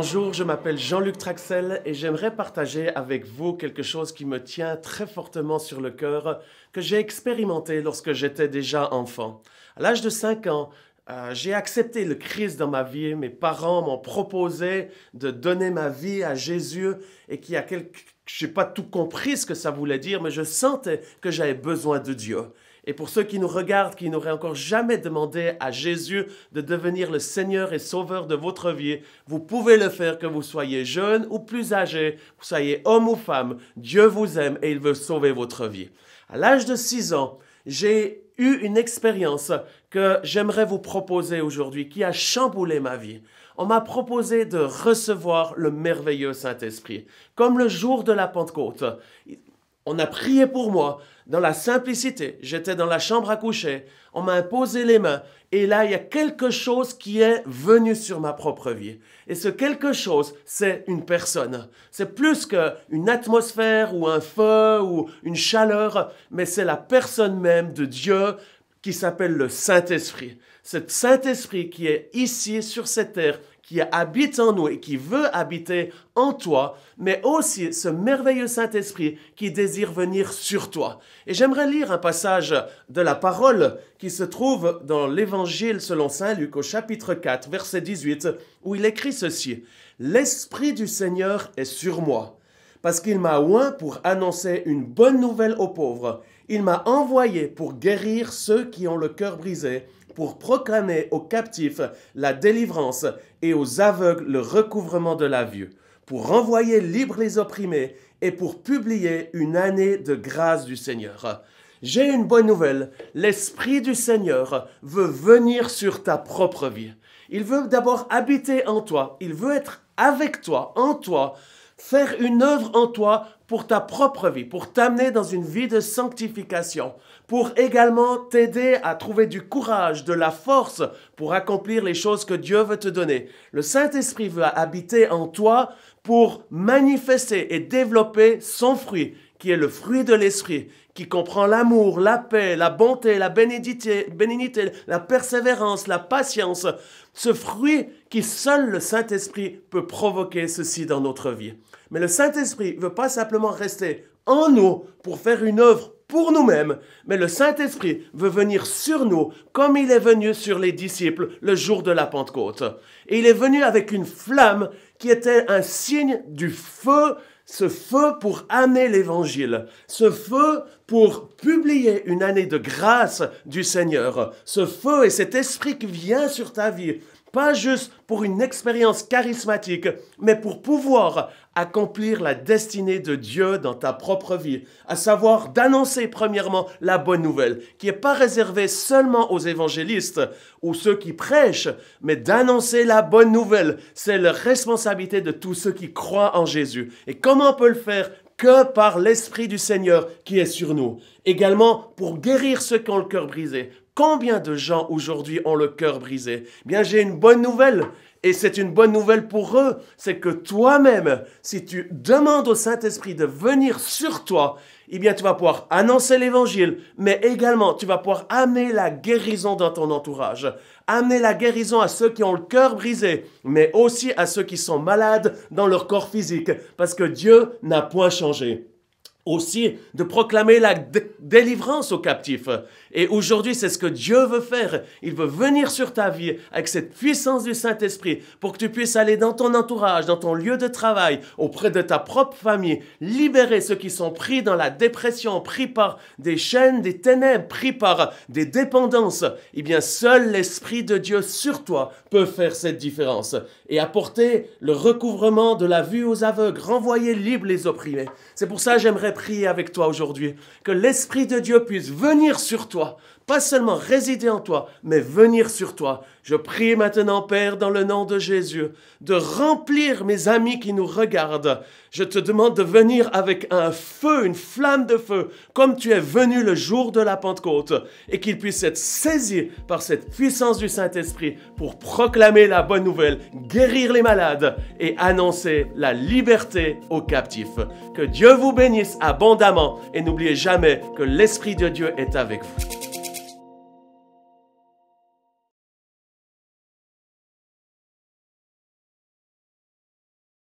Bonjour, je m'appelle Jean-Luc Traxel et j'aimerais partager avec vous quelque chose qui me tient très fortement sur le cœur, que j'ai expérimenté lorsque j'étais déjà enfant. À l'âge de 5 ans, j'ai accepté le Christ dans ma vie. Mes parents m'ont proposé de donner ma vie à Jésus et je n'ai pas tout compris ce que ça voulait dire, mais je sentais que j'avais besoin de Dieu. Et pour ceux qui nous regardent, qui n'auraient encore jamais demandé à Jésus de devenir le Seigneur et Sauveur de votre vie, vous pouvez le faire, que vous soyez jeune ou plus âgé, vous soyez homme ou femme. Dieu vous aime et il veut sauver votre vie. À l'âge de 6 ans, j'ai eu une expérience que j'aimerais vous proposer aujourd'hui, qui a chamboulé ma vie. On m'a proposé de recevoir le merveilleux Saint-Esprit, comme le jour de la Pentecôte. On a prié pour moi, dans la simplicité. J'étais dans la chambre à coucher, on m'a imposé les mains, et là, il y a quelque chose qui est venu sur ma propre vie. Et ce quelque chose, c'est une personne. C'est plus qu'une atmosphère ou un feu ou une chaleur, mais c'est la personne même de Dieu qui s'appelle le Saint-Esprit. Ce Saint-Esprit qui est ici sur cette terre, qui habite en nous et qui veut habiter en toi, mais aussi ce merveilleux Saint-Esprit qui désire venir sur toi. Et j'aimerais lire un passage de la parole qui se trouve dans l'Évangile selon saint Luc au chapitre 4, verset 18, où il écrit ceci: « L'Esprit du Seigneur est sur moi, parce qu'il m'a oint pour annoncer une bonne nouvelle aux pauvres. Il m'a envoyé pour guérir ceux qui ont le cœur brisé, pour proclamer aux captifs la délivrance et aux aveugles le recouvrement de la vue, pour renvoyer libres les opprimés et pour publier une année de grâce du Seigneur. » J'ai une bonne nouvelle. L'Esprit du Seigneur veut venir sur ta propre vie. Il veut d'abord habiter en toi. Il veut être avec toi, en toi, faire une œuvre en toi pour ta propre vie, pour t'amener dans une vie de sanctification, pour également t'aider à trouver du courage, de la force pour accomplir les choses que Dieu veut te donner. Le Saint-Esprit veut habiter en toi pour manifester et développer son fruit, qui est le fruit de l'Esprit, qui comprend l'amour, la paix, la bonté, la bénignité, la persévérance, la patience. Ce fruit qui seul le Saint-Esprit peut provoquer ceci dans notre vie. Mais le Saint-Esprit ne veut pas simplement rester en nous pour faire une œuvre pour nous-mêmes, mais le Saint-Esprit veut venir sur nous comme il est venu sur les disciples le jour de la Pentecôte. Et il est venu avec une flamme qui était un signe du feu, ce feu pour amener l'Évangile, ce feu pour publier une année de grâce du Seigneur, ce feu et cet esprit qui vient sur ta vie, pas juste pour une expérience charismatique, mais pour pouvoir accomplir la destinée de Dieu dans ta propre vie, à savoir d'annoncer premièrement la bonne nouvelle, qui n'est pas réservée seulement aux évangélistes ou ceux qui prêchent, mais d'annoncer la bonne nouvelle. C'est la responsabilité de tous ceux qui croient en Jésus. Et comment on peut le faire? Que par l'Esprit du Seigneur qui est sur nous. Également pour guérir ceux qui ont le cœur brisé. Combien de gens aujourd'hui ont le cœur brisé? Bien, j'ai une bonne nouvelle. Et c'est une bonne nouvelle pour eux, c'est que toi-même, si tu demandes au Saint-Esprit de venir sur toi, eh bien tu vas pouvoir annoncer l'Évangile, mais également tu vas pouvoir amener la guérison dans ton entourage, amener la guérison à ceux qui ont le cœur brisé, mais aussi à ceux qui sont malades dans leur corps physique, parce que Dieu n'a point changé. Aussi, de proclamer la délivrance aux captifs. Et aujourd'hui, c'est ce que Dieu veut faire. Il veut venir sur ta vie avec cette puissance du Saint-Esprit pour que tu puisses aller dans ton entourage, dans ton lieu de travail, auprès de ta propre famille, libérer ceux qui sont pris dans la dépression, pris par des chaînes, des ténèbres, pris par des dépendances. Eh bien, seul l'Esprit de Dieu sur toi peut faire cette différence et apporter le recouvrement de la vue aux aveugles, renvoyer libres les opprimés. C'est pour ça que j'aimerais prier avec toi aujourd'hui, que l'Esprit de Dieu puisse venir sur toi, pas seulement résider en toi, mais venir sur toi. Je prie maintenant, Père, dans le nom de Jésus, de remplir mes amis qui nous regardent. Je te demande de venir avec un feu, une flamme de feu, comme tu es venu le jour de la Pentecôte, et qu'ils puissent être saisis par cette puissance du Saint-Esprit pour proclamer la bonne nouvelle, guérir les malades et annoncer la liberté aux captifs. Que Dieu vous bénisse abondamment et n'oubliez jamais que l'Esprit de Dieu est avec vous.